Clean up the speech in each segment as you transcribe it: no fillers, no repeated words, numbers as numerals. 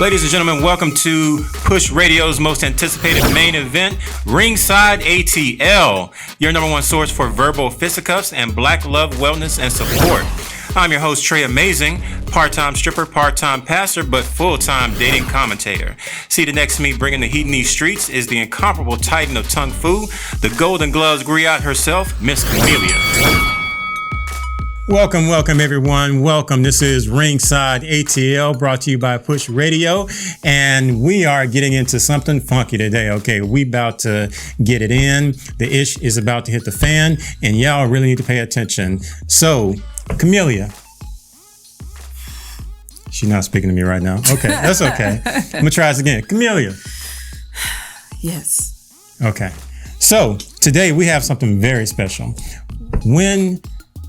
Ladies and gentlemen, welcome to Push Radio's most anticipated main event, Ringside ATL, your number one source for verbal fisticuffs and black love, wellness, and support. I'm your host, Tre Amazing, part-time stripper, part-time pastor, but full-time dating commentator. Seated next to me, bringing the heat in these streets, is the incomparable titan of Tung Fu, the Golden Gloves griot herself, Miss Kimelia. Welcome, everyone. Welcome. This is Ringside ATL, brought to you by Push Radio, and we are getting into something funky today. Okay, we about to get it in. The ish is about to hit the fan, and y'all really need to pay attention. So, Kimelia. She's not speaking to me right now. Okay, that's okay. I'm gonna try this again. Kimelia. Yes. Okay. So, today we have something very special.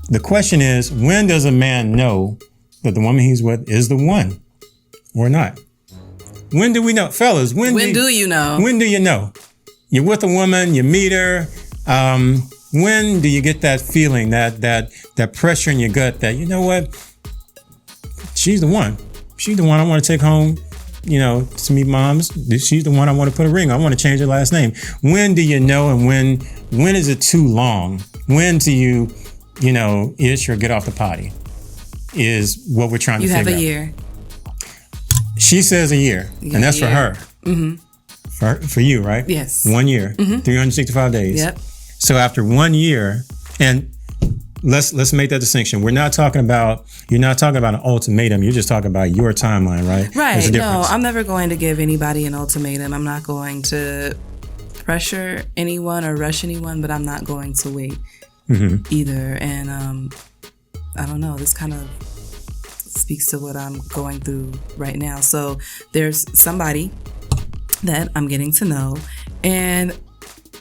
The question is, when does a man know that the woman he's with is the one or not? When do we know? Fellas, when do you know? When do you know? You're with a woman, you meet her. When do you get that feeling, that pressure in your gut that, you know what? She's the one. She's the one I want to take home, to meet moms. She's the one I want to put a ring on. I want to change her last name. When do you know, and when is it too long? When do you ish or get off the potty is what we're trying to figure out. You have a year. She says a year, and that's for her. Mm-hmm. For you, right? Yes. 1 year, 365 days. Yep. So after 1 year, and let's make that distinction. You're not talking about an ultimatum. You're just talking about your timeline, right? Right. No, I'm never going to give anybody an ultimatum. I'm not going to pressure anyone or rush anyone, but I'm not going to wait. Mm-hmm. Either. And I don't know, this kind of speaks to what I'm going through right now. So there's somebody that I'm getting to know, and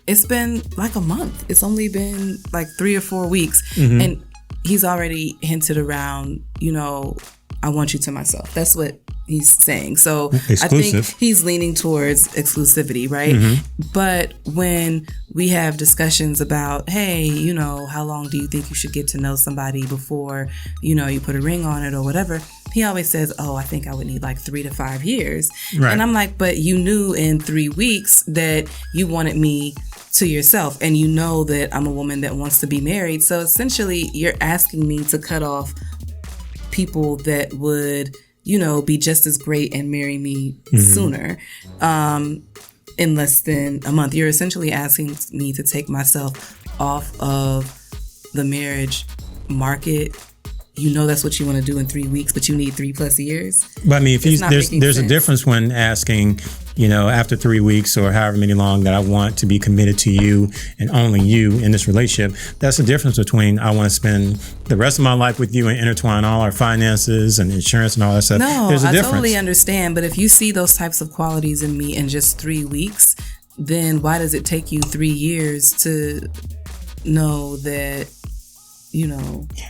it's been like a month. It's only been like 3 or 4 weeks. Mm-hmm. And he's already hinted around, I want you to myself. That's what he's saying. So exclusive. I think he's leaning towards exclusivity, right? Mm-hmm. But when we have discussions about, hey, how long do you think you should get to know somebody before, you put a ring on it or whatever, he always says, I think I would need like 3 to 5 years. Right. And I'm like, but you knew in 3 weeks that you wanted me to yourself, and you know that I'm a woman that wants to be married. So essentially you're asking me to cut off people that would, be just as great and marry me sooner, in less than a month. You're essentially asking me to take myself off of the marriage market. That's what you want to do in 3 weeks, but you need 3+ years. But I mean, there's a difference when asking, after 3 weeks or however many long that I want to be committed to you and only you in this relationship. That's the difference between I want to spend the rest of my life with you and intertwine all our finances and insurance and all that stuff. No, I totally understand. But if you see those types of qualities in me in just 3 weeks, then why does it take you 3 years to know that,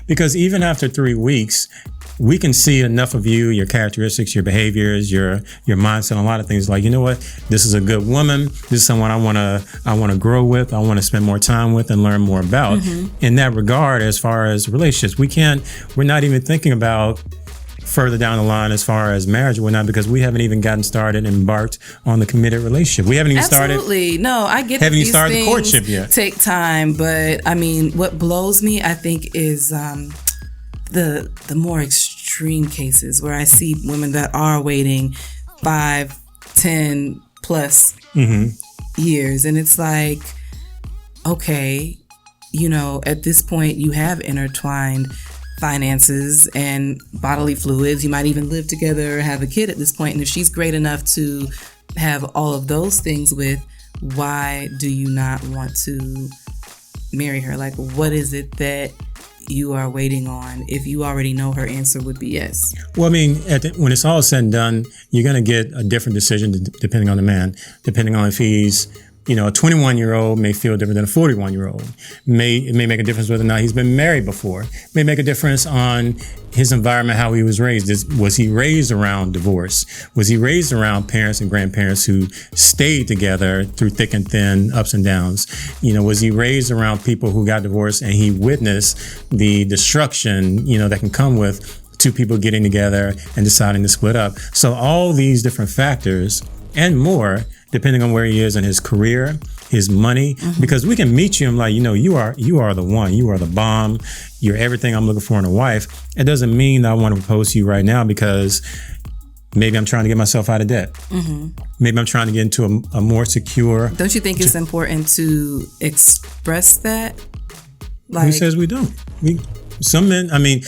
Because even after 3 weeks, we can see enough of you, your characteristics, your behaviors, your mindset, and a lot of things like, this is a good woman. This is someone I want to grow with. I want to spend more time with and learn more about. Mm-hmm. In that regard, as far as relationships, we're not even thinking about further down the line as far as marriage or whatnot, because we haven't even gotten started and embarked on the committed relationship. We haven't even Absolutely. No, I get haven't even started the courtship yet. Take time, but I mean, what blows me, I think, is the more extreme cases where I see women that are waiting 5, 10 plus years, and it's like, okay, at this point you have intertwined finances and bodily fluids. You might even live together or have a kid at this point. And if she's great enough to have all of those things with, why do you not want to marry her? Like, what is it that you are waiting on if you already know her answer would be yes? Well, I mean, when it's all said and done, you're going to get a different decision depending on the man, depending on if he's a 21-year-old may feel different than a 41-year-old. It may make a difference whether or not he's been married before. It may make a difference on his environment, how he was raised. Was he raised around divorce? Was he raised around parents and grandparents who stayed together through thick and thin, ups and downs? Was he raised around people who got divorced and he witnessed the destruction, that can come with two people getting together and deciding to split up. So all these different factors and more, depending on where he is in his career, his money, because we can meet you and like, you are the one, you are the bomb, you're everything I'm looking for in a wife. It doesn't mean that I want to propose to you right now because maybe I'm trying to get myself out of debt. Maybe I'm trying to get into a more secure. Don't you think it's important to express that? Who says we don't? Some men, I mean,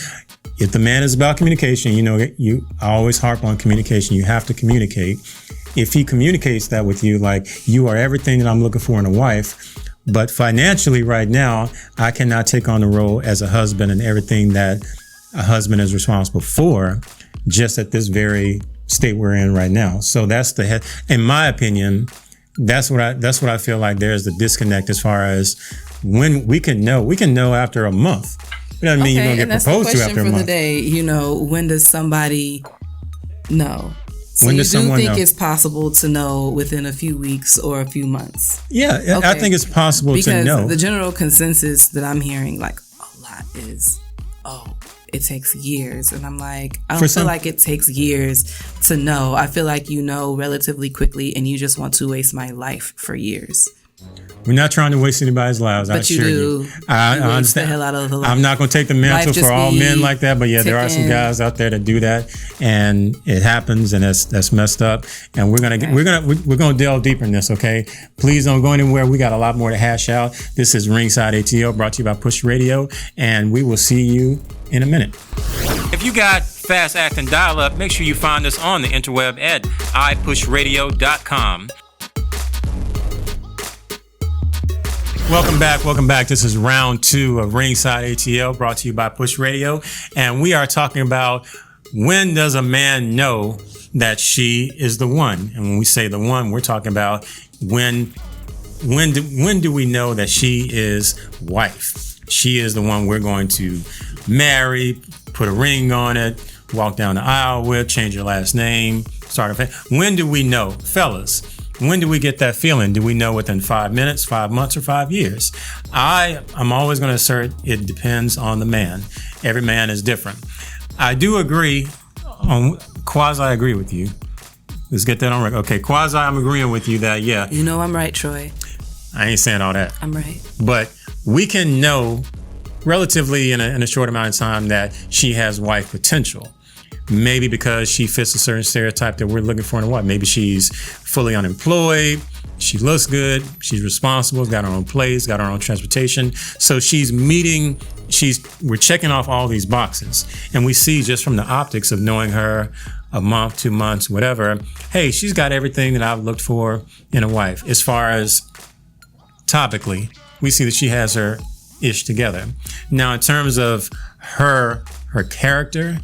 if the man is about communication, I always harp on communication. You have to communicate. If he communicates that with you, like, you are everything that I'm looking for in a wife, but financially right now, I cannot take on the role as a husband and everything that a husband is responsible for, just at this very state we're in right now. So that's in my opinion, that's what I feel like there's the disconnect as far as when we can know after a month. It doesn't mean you're going to get proposed to after a month. For the day, when does somebody know? So when you does do someone think know? it's possible to know within a few weeks or a few months? Yeah, okay. I think it's possible to know. Because the general consensus that I'm hearing, like, a lot is, it takes years. And I'm like, I don't feel like it takes years to know. I feel like you know relatively quickly and you just want to waste my life for years. We're not trying to waste anybody's lives. But you do. I understand. The hell out of the life. I'm not going to take the mantle for all men like that, but yeah, there are some guys out there that do that, and it happens, and that's messed up. And we're gonna delve deeper in this. Okay, please don't go anywhere. We got a lot more to hash out. This is Ringside ATL, brought to you by Push Radio, and we will see you in a minute. If you got fast acting dial-up, make sure you find us on the interweb at ipushradio.com. Welcome back. This is round 2 of Ringside ATL, brought to you by Push Radio. And we are talking about, when does a man know that she is the one? And when we say the one, we're talking about when do we know that she is wife? She is the one we're going to marry, put a ring on it, walk down the aisle with, change your last name, start a family. When do we know? Fellas, when do we get that feeling? Do we know within 5 minutes, 5 months, or 5 years? I'm always going to assert it depends on the man. Every man is different. I do agree, quasi-agree with you. Let's get that on record. Okay, quasi, I'm agreeing with you that, yeah. You know I'm right, Troy. I ain't saying all that. I'm right. But we can know relatively in a short amount of time that she has wife potential. Maybe because she fits a certain stereotype that we're looking for in a wife. Maybe she's fully unemployed, she looks good, she's responsible, got her own place, got her own transportation. So we're checking off all these boxes. And we see just from the optics of knowing her a month, 2 months, whatever, hey, she's got everything that I've looked for in a wife. As far as topically, we see that she has her ish together. Now, in terms of her character,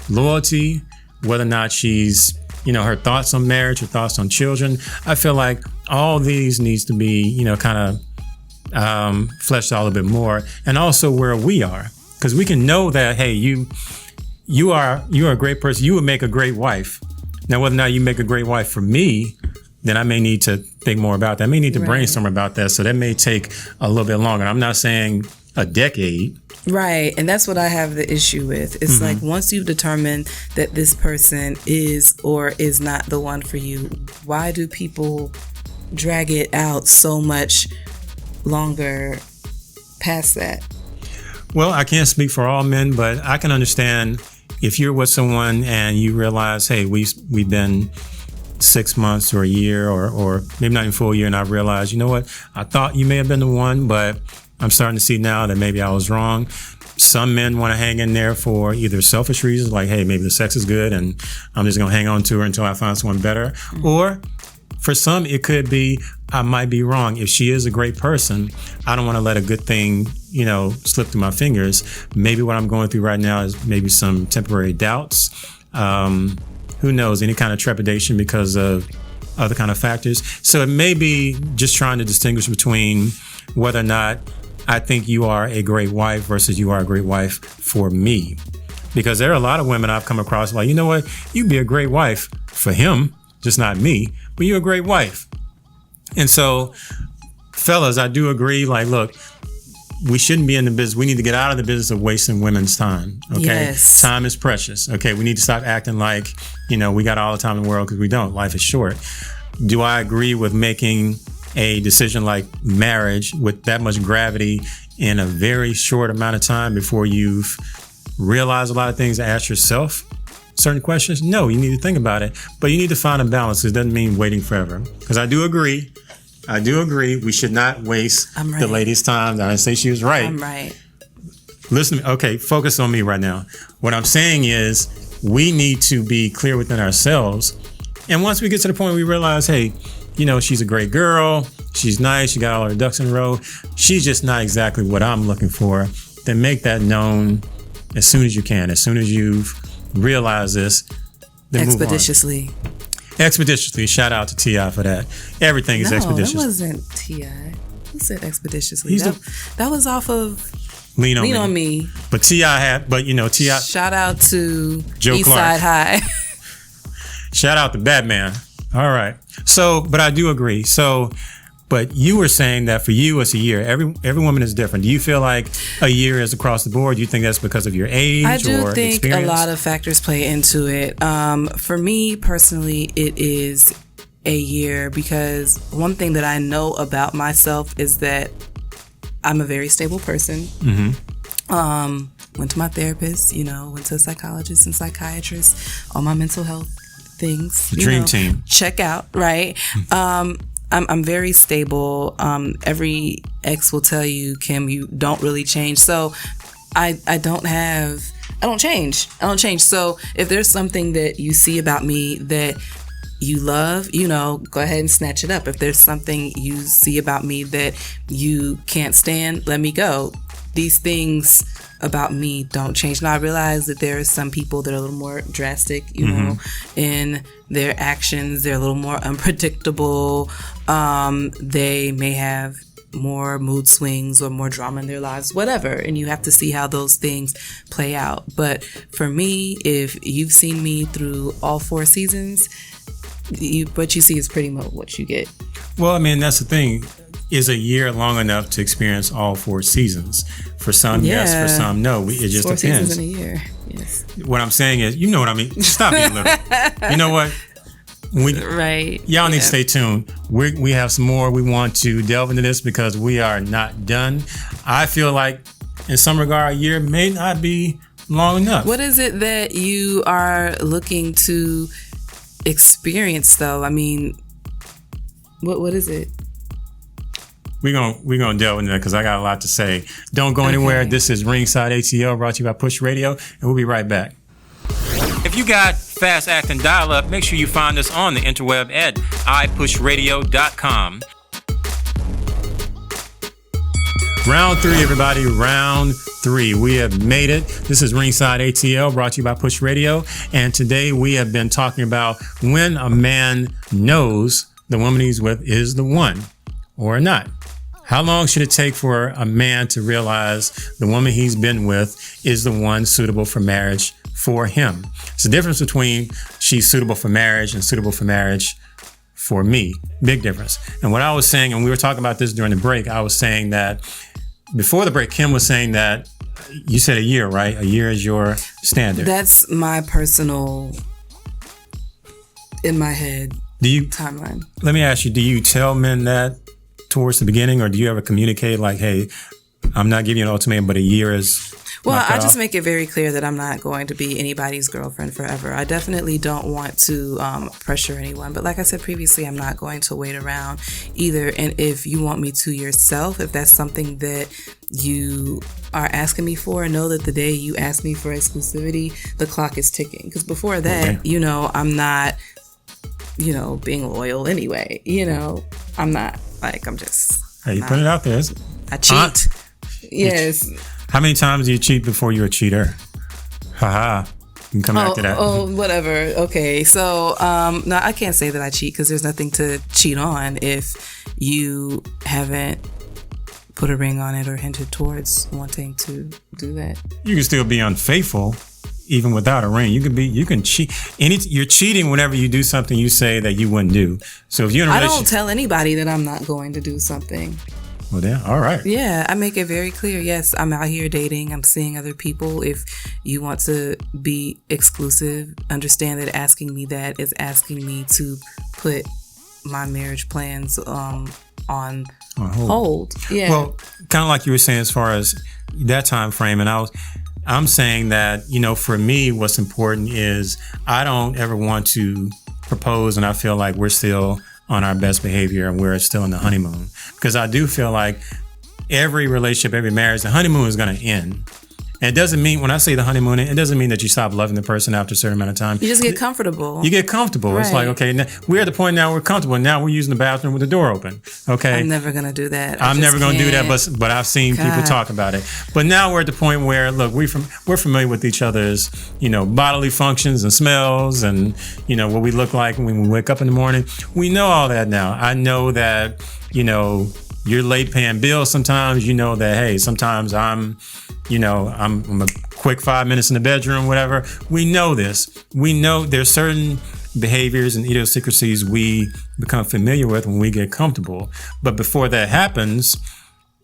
loyalty, whether or not she's, her thoughts on marriage, her thoughts on children, I feel like all these needs to be, kind of fleshed out a little bit more. And also where we are, because we can know that, hey, you are a great person. You would make a great wife. Now, whether or not you make a great wife for me, then I may need to think more about that. I may need to brainstorm about that. So that may take a little bit longer. I'm not saying a decade. Right. And that's what I have the issue with. It's like, once you've determined that this person is or is not the one for you, why do people drag it out so much longer past that? Well, I can't speak for all men, but I can understand if you're with someone and you realize, hey, we've been 6 months or a year or maybe not even full year, and I realized, you know what, I thought you may have been the one, but I'm starting to see now that maybe I was wrong. Some men want to hang in there for either selfish reasons, like, hey, maybe the sex is good and I'm just going to hang on to her until I find someone better. Or for some, it could be, I might be wrong. If she is a great person, I don't want to let a good thing, slip through my fingers. Maybe what I'm going through right now is maybe some temporary doubts. Who knows, any kind of trepidation because of other kind of factors. So it may be just trying to distinguish between whether or not I think you are a great wife versus you are a great wife for me. Because there are a lot of women I've come across like, you know what, you'd be a great wife for him, just not me, but you're a great wife. And so, fellas, I do agree, like, look, we shouldn't be in the business. We need to get out of the business of wasting women's time. Okay. Yes. Time is precious. Okay. We need to stop acting like, we got all the time in the world, because we don't. Life is short. Do I agree with making a decision like marriage with that much gravity in a very short amount of time before you've realized a lot of things, to ask yourself certain questions? No, you need to think about it, but you need to find a balance. It doesn't mean waiting forever. Because I do agree. We should not waste the lady's time. I didn't say she was right. I'm right. Listen to me. Okay, focus on me right now. What I'm saying is we need to be clear within ourselves. And once we get to the point where we realize, hey, she's a great girl. She's nice. She got all her ducks in a row. She's just not exactly what I'm looking for. Then make that known as soon as you can. As soon as you've realized this, then move on. Expeditiously. Shout out to T.I. for that. Everything is expeditious. No, that wasn't T.I. Who said expeditiously? That was off of Lean on Me. But T.I. T.I. Shout out to Joe East Clark. Side High. Shout out to Batman. All right. So, but I do agree. So, but you were saying that for you, it's a year. Every woman is different. Do you feel like a year is across the board? Do you think that's because of your age or experience? I do think a lot of factors play into it. For me personally, it is a year, because one thing that I know about myself is that I'm a very stable person. Mm-hmm. Went to my therapist, went to a psychologist and psychiatrist, all my mental health things. The dream team. Check out, right? I'm very stable. Every ex will tell you, Kim, you don't really change. So I don't change. So if there's something that you see about me that you love, go ahead and snatch it up. If there's something you see about me that you can't stand, let me go. These things about me don't change. Now I realize that there are some people that are a little more drastic, in their actions. They're a little more unpredictable. They may have more mood swings or more drama in their lives, whatever. And you have to see how those things play out. But for me, if you've seen me through all 4 seasons, what you see is pretty much what you get. Well, I mean, that's the thing. Is a year long enough to experience all 4 seasons? For some, yes. For some, no. It just 4 depends. 4 seasons in a year, yes. What I'm saying is, you know what I mean. Stop being little. You know what? Right. Y'all need to stay tuned. We have some more. We want to delve into this because we are not done. I feel like, in some regard, a year may not be long enough. What is it that you are looking to experience, though? I mean, what is it? We're gonna delve into that because I got a lot to say. Don't go anywhere. This is Ringside ATL, brought to you by Push Radio, and we'll be right back. If you got fast acting dial-up, make sure you find us on the interweb at ipushradio.com. Round 3, everybody. Round 3. We have made it. This is Ringside ATL, brought to you by Push Radio, and today we have been talking about when a man knows the woman he's with is the one or not. How long should it take for a man to realize the woman he's been with is the one suitable for marriage for him? It's the difference between she's suitable for marriage and suitable for marriage for me. Big difference. And what I was saying, and we were talking about this during the break, I was saying that before the break, Kim was saying that you said a year, right? A year is your standard. That's my personal, in my head, timeline. Let me ask you, do you tell men that towards the beginning, or do you ever communicate like, hey, I'm not giving you an ultimatum, but a year is... Well, I just make it very clear that I'm not going to be anybody's girlfriend forever. I definitely don't want to pressure anyone. But like I said previously, I'm not going to wait around either. And if you want me to yourself, if that's something that you are asking me for, know that the day you ask me for exclusivity, the clock is ticking. Because before that, I'm not, being loyal anyway. I'm not. Like, I'm just... Hey, you put it out there. I cheat. Yes. How many times do you cheat before you're a cheater? Haha. You can come back to that. Oh, whatever. Okay. So, no, I can't say that I cheat because there's nothing to cheat on if you haven't put a ring on it or hinted towards wanting to do that. You can still be unfaithful even without a ring. You can cheat. You're cheating whenever you do something you say that you wouldn't do. So if you're in a relationship, I don't tell anybody that I'm not going to do something. Well, then, all right. Yeah, I make it very clear. Yes, I'm out here dating. I'm seeing other people. If you want to be exclusive, understand that asking me that is asking me to put my marriage plans on hold. Yeah. Well, kind of like you were saying, as far as that time frame, and I'm saying that, for me, what's important is I don't ever want to propose and I feel like we're still on our best behavior and we're still in the honeymoon, because I do feel like every relationship, every marriage, the honeymoon is going to end. And it doesn't mean, when I say the honeymoon, it doesn't mean that you stop loving the person after a certain amount of time. You just get comfortable. You get comfortable. Right. It's like, okay, now we're at the point now we're comfortable. Now we're using the bathroom with the door open. Okay. I'm never going to do that. I'm never going to do that, but I've seen people talk about it. But now we're at the point where, look, we're familiar with each other's, bodily functions and smells and, what we look like when we wake up in the morning. We know all that now. I know that, you're late paying bills sometimes. You know that, hey, sometimes I'm a quick 5 minutes in the bedroom, whatever. We know this. We know there's certain behaviors and idiosyncrasies we become familiar with when we get comfortable. But before that happens,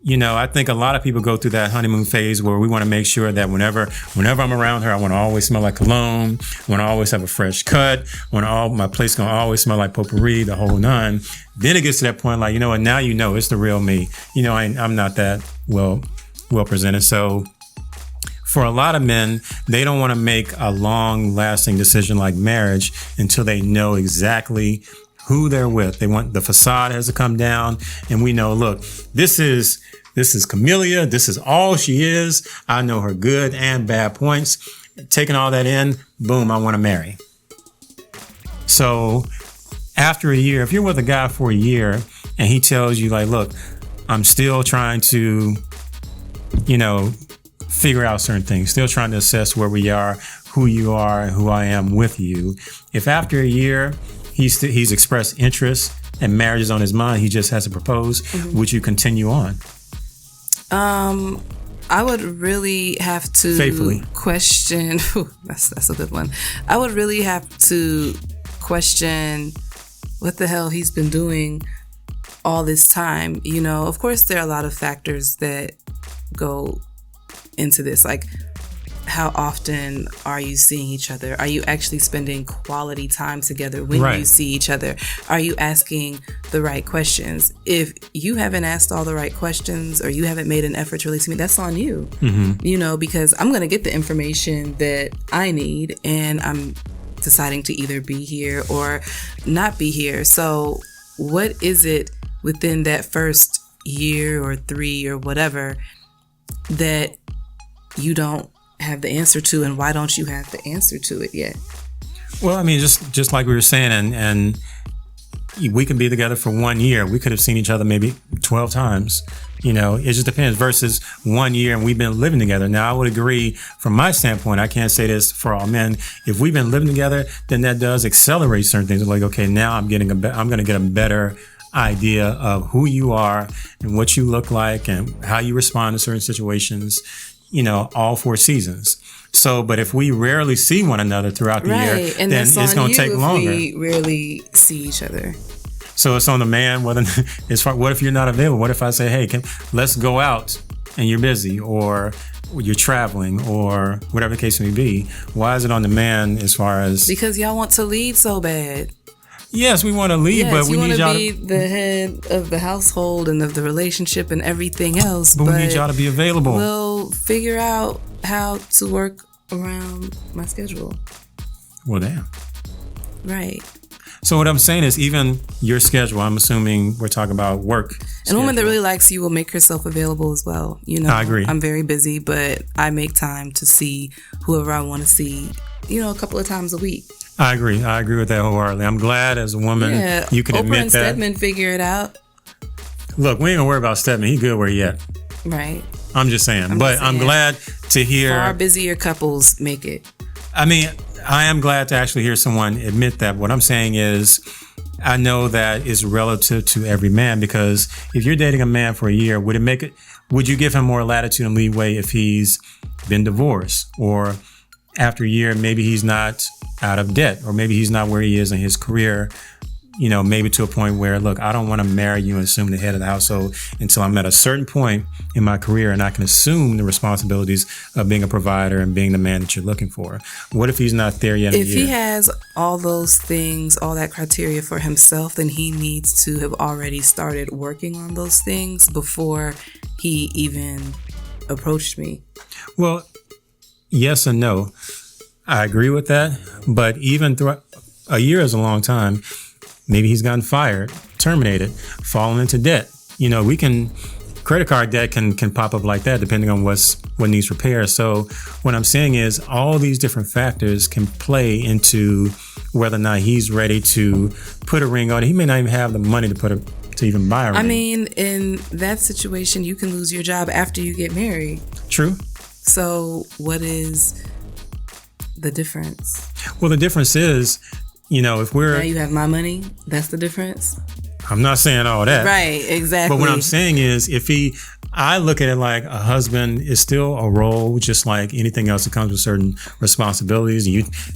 I think a lot of people go through that honeymoon phase where we want to make sure that whenever I'm around her, I want to always smell like cologne. I want to always have a fresh cut. My place going to always smell like potpourri, the whole nine. Then it gets to that point like, and now it's the real me. I'm not that well presented. So for a lot of men, they don't want to make a long-lasting decision like marriage until they know exactly who they're with. They want the facade has to come down, and we know, look, this is Kimelia. This is all she is. I know her good and bad points. Taking all that in, boom, I want to marry. So after a year, if you're with a guy for a year and he tells you like, look, I'm still trying to, figure out certain things, still trying to assess where we are, who you are, and who I am with you. If after a year he's expressed interest and marriage is on his mind, he just has to propose, would you continue on? I would really have to faithfully question. That's a good one. I would really have to question what the hell he's been doing all this time. Of course, there are a lot of factors that go into this, like how often are you seeing each other? Are you actually spending quality time together when you see each other? Are you asking the right questions? If you haven't asked all the right questions or you haven't made an effort to release me, that's on you. Because I'm going to get the information that I need and I'm deciding to either be here or not be here. So what is it within that first year or 3 or whatever that you don't have the answer to, and why don't you have the answer to it yet? Well, I mean, just like we were saying, and we can be together for 1 year. We could have seen each other maybe 12 times. It just depends versus 1 year and we've been living together. Now, I would agree from my standpoint, I can't say this for all men. If we've been living together, then that does accelerate certain things. Like, okay, now I'm going to get a better idea of who you are and what you look like and how you respond to certain situations, all 4 seasons. So, but if we rarely see one another throughout the year, and then it's going to take longer. We rarely see each other. So it's on the man. What if you're not available? What if I say, hey, let's go out and you're busy or you're traveling or whatever the case may be? Why is it on the man as far as... Because y'all want to lead so bad. Yes, we want to lead, but we need y'all to be the head of the household and of the relationship and everything else. But we need y'all to be available. We'll figure out how to work around my schedule. Well, damn. Right. So what I'm saying is even your schedule, I'm assuming we're talking about work. And a woman that really likes you will make herself available as well. I agree. I'm very busy, but I make time to see whoever I want to see, a couple of times a week. I agree with that wholeheartedly. I'm glad as a woman you can Oprah admit and that. Stedman figure it out. Look, we ain't gonna worry about Stedman. He good where he at. Right. I'm just saying. I'm glad to hear. Far busier couples make it. I mean, I am glad to actually hear someone admit that. What I'm saying is, I know that is relative to every man, because if you're dating a man for a year, would you give him more latitude and leeway if he's been divorced, or after a year, maybe he's not out of debt, or maybe he's not where he is in his career, maybe to a point where, look, I don't want to marry you and assume the head of the household until I'm at a certain point in my career and I can assume the responsibilities of being a provider and being the man that you're looking for. What if he's not there yet? If he has all those things, all that criteria for himself, then he needs to have already started working on those things before he even approached me. Well, yes and no. I agree with that. But even throughout a year is a long time. Maybe he's gotten fired, terminated, fallen into debt. Credit card debt can pop up like that depending on what needs repair. So what I'm saying is all these different factors can play into whether or not he's ready to put a ring on it. He may not even have the money to even buy a ring. I mean, in that situation, you can lose your job after you get married. True. So what is the difference? Well, the difference is, if we're... Now you have my money, that's the difference? I'm not saying all that. Right, exactly. But what I'm saying is I look at it like a husband is still a role, just like anything else that comes with certain responsibilities.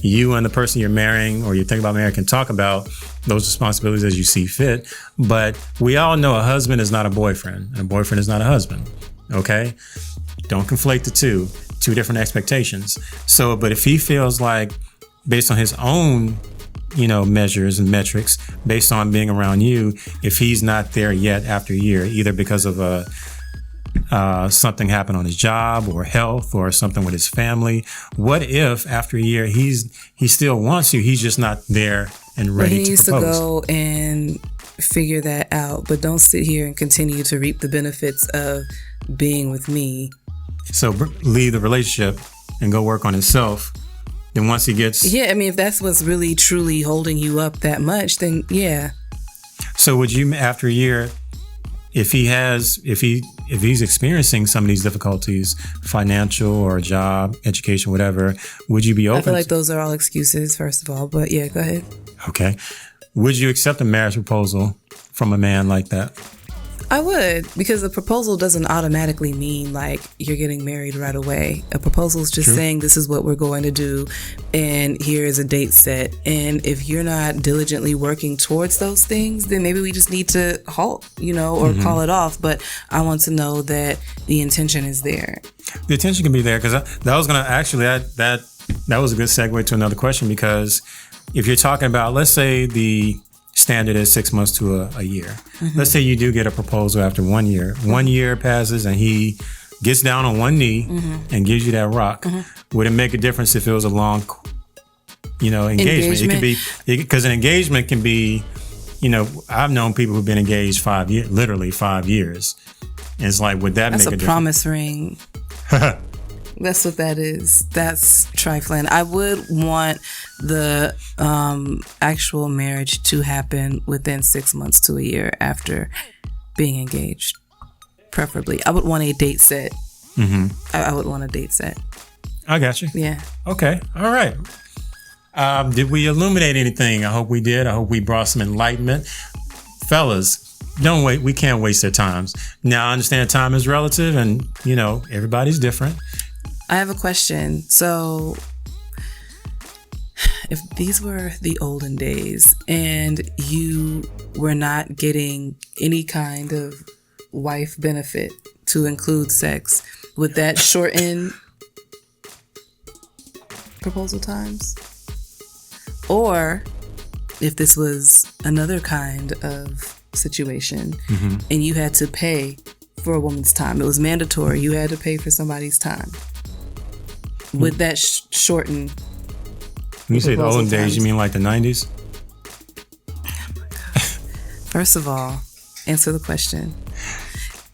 You and the person you're marrying or you think about marrying can talk about those responsibilities as you see fit. But we all know a husband is not a boyfriend and a boyfriend is not a husband. Okay? Don't conflate the two different expectations. So, but if he feels like based on his own measures and metrics based on being around you, if he's not there yet after a year, either because of something happened on his job or health or something with his family, what if after a year he still wants you, he's just not there and ready to propose? He needs to go and figure that out, but don't sit here and continue to reap the benefits of being with me. So leave the relationship and go work on himself. Then once he gets... Yeah, I mean, if that's what's really, truly holding you up that much, then yeah. So would you, after a year, if he's experiencing some of these difficulties, financial or job, education, whatever, would you be open? I feel like those are all excuses, first of all, but yeah, go ahead. Okay. Would you accept a marriage proposal from a man like that? I would, because a proposal doesn't automatically mean like you're getting married right away. A proposal is just saying this is what we're going to do and here is a date set. And if you're not diligently working towards those things, then maybe we just need to halt, or call it off. But I want to know that the intention is there. The intention can be there, because that was going to actually, that was a good segue to another question, because if you're talking about, let's say the standard is 6 months to a year. Mm-hmm. Let's say you do get a proposal after 1 year. 1 year passes and he gets down on one knee and gives you that rock. Mm-hmm. Would it make a difference if it was a long, engagement? It could be, because an engagement can be, I've known people who've been engaged 5 years, literally 5 years. And it's like, would that make a difference? That's a promise ring. That's what that is. That's trifling. I would want the actual marriage to happen within 6 months to a year after being engaged, preferably. I would want a date set. Mm-hmm. I would want a date set. I got you. Yeah. Okay. All right. Did we illuminate anything? I hope we did. I hope we brought some enlightenment. Fellas, don't wait. We can't waste their times. Now, I understand time is relative and, everybody's different. I have a question. So if these were the olden days and you were not getting any kind of wife benefit to include sex, would that shorten proposal times? Or if this was another kind of situation and you had to pay for a woman's time, it was mandatory, you had to pay for somebody's time, would that shorten? When you say the olden days, you mean like the 90s? First of all, answer the question.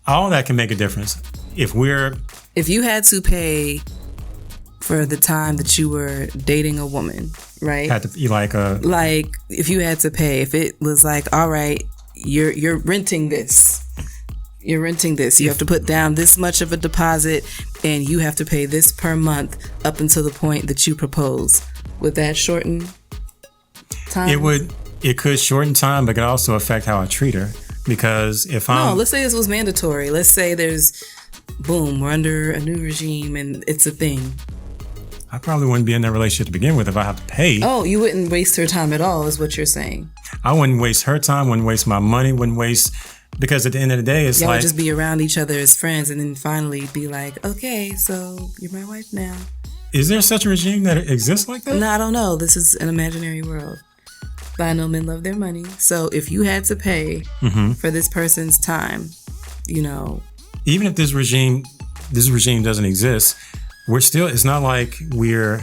All that can make a difference. If you had to pay for the time that you were dating a woman, right? Had to be like if you had to pay, if it was like, all right, you're renting this. You're renting this. You have to put down this much of a deposit and you have to pay this per month up until the point that you propose. Would that shorten time? It could shorten time, but it could also affect how I treat her. Because let's say this was mandatory. Let's say we're under a new regime and it's a thing. I probably wouldn't be in that relationship to begin with if I have to pay. Oh, you wouldn't waste her time at all, is what you're saying. I wouldn't waste her time, wouldn't waste my money, wouldn't waste, because at the end of the day, it's Y'all like... would just be around each other as friends and then finally be like, okay, so you're my wife now. Is there such a regime that exists like that? No, I don't know. This is an imaginary world. But I know men love their money. So if you had to pay for this person's time, you know... Even if this regime doesn't exist, we're still... It's not like we're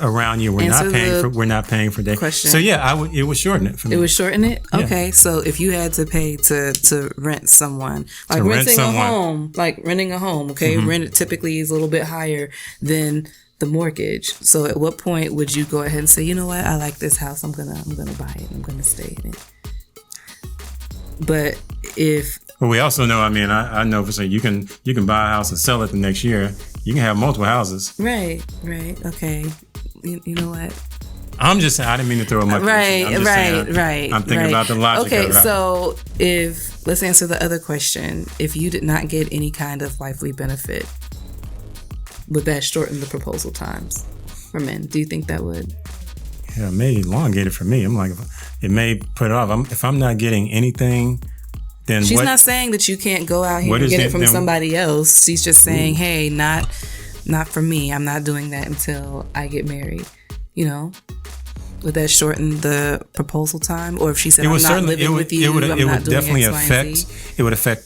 around you. We're not paying for day. Question. So yeah, it would shorten it for me. It would shorten it? Yeah. Okay. So if you had to pay to rent someone, like renting a home, okay? Rent typically is a little bit higher than the mortgage. So at what point would you go ahead and say, you know what, I like this house, I'm gonna buy it, I'm gonna stay in it? But we also know, I know for sure you can buy a house and sell it the next year. You can have multiple houses. Right, okay. You know what? I'm just saying, I didn't mean to throw a monkey. Right. I'm thinking about the logic of it. Okay, so let's answer the other question. If you did not get any kind of wifely benefit, would that shorten the proposal times for men? Do you think that would? Yeah, it may elongate it for me. I'm like, it may put it off. If I'm not getting anything, then she's not saying that you can't go out here and get it from somebody else. She's just saying, hey, not for me. I'm not doing that until I get married. You know, would that shorten the proposal time? Or if she said, I'm not living with you, it would definitely affect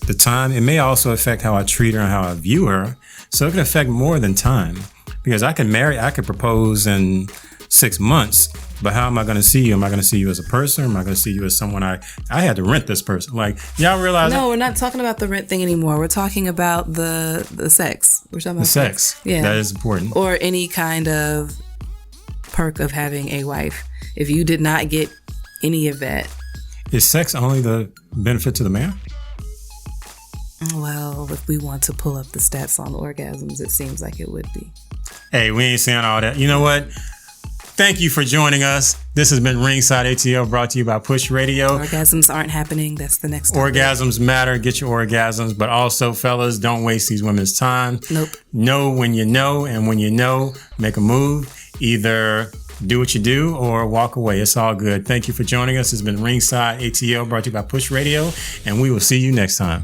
the time. It may also affect how I treat her and how I view her. So it could affect more than time, because I could propose in 6 months, but how am I going to see you? Am I going to see you as a person? Or am I going to see you as someone I had to rent this person? Like, y'all realize? No, we're not talking about the rent thing anymore. We're talking about the sex. We're talking about sex. Yeah, that is important. Or any kind of perk of having a wife. If you did not get any of that, is sex only the benefit to the man? Well, if we want to pull up the stats on orgasms, it seems like it would be. Hey, we ain't saying all that. You know what? Thank you for joining us. This has been Ringside ATL, brought to you by Push Radio. Orgasms aren't happening. That's the next topic. Orgasms matter. Get your orgasms. But also, fellas, don't waste these women's time. Nope. Know when you know, and when you know, make a move. Either do what you do or walk away. It's all good. Thank you for joining us. It's been Ringside ATL, brought to you by Push Radio, and we will see you next time.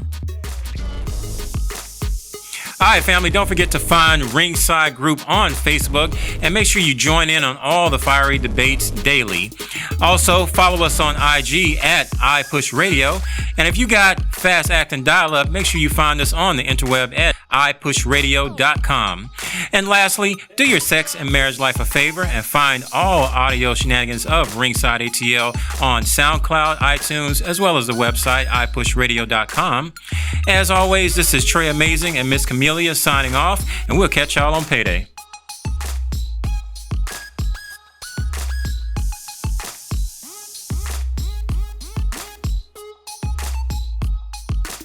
All right, family, don't forget to find Ringside Group on Facebook and make sure you join in on all the fiery debates daily. Also, follow us on IG at iPushRadio. And if you got fast-acting dial-up, make sure you find us on the interweb at iPushRadio.com. And lastly, do your sex and marriage life a favor and find all audio shenanigans of Ringside ATL on SoundCloud, iTunes, as well as the website iPushRadio.com. As always, this is Tre Amazing and Miss Kimelia signing off, and we'll catch y'all on payday.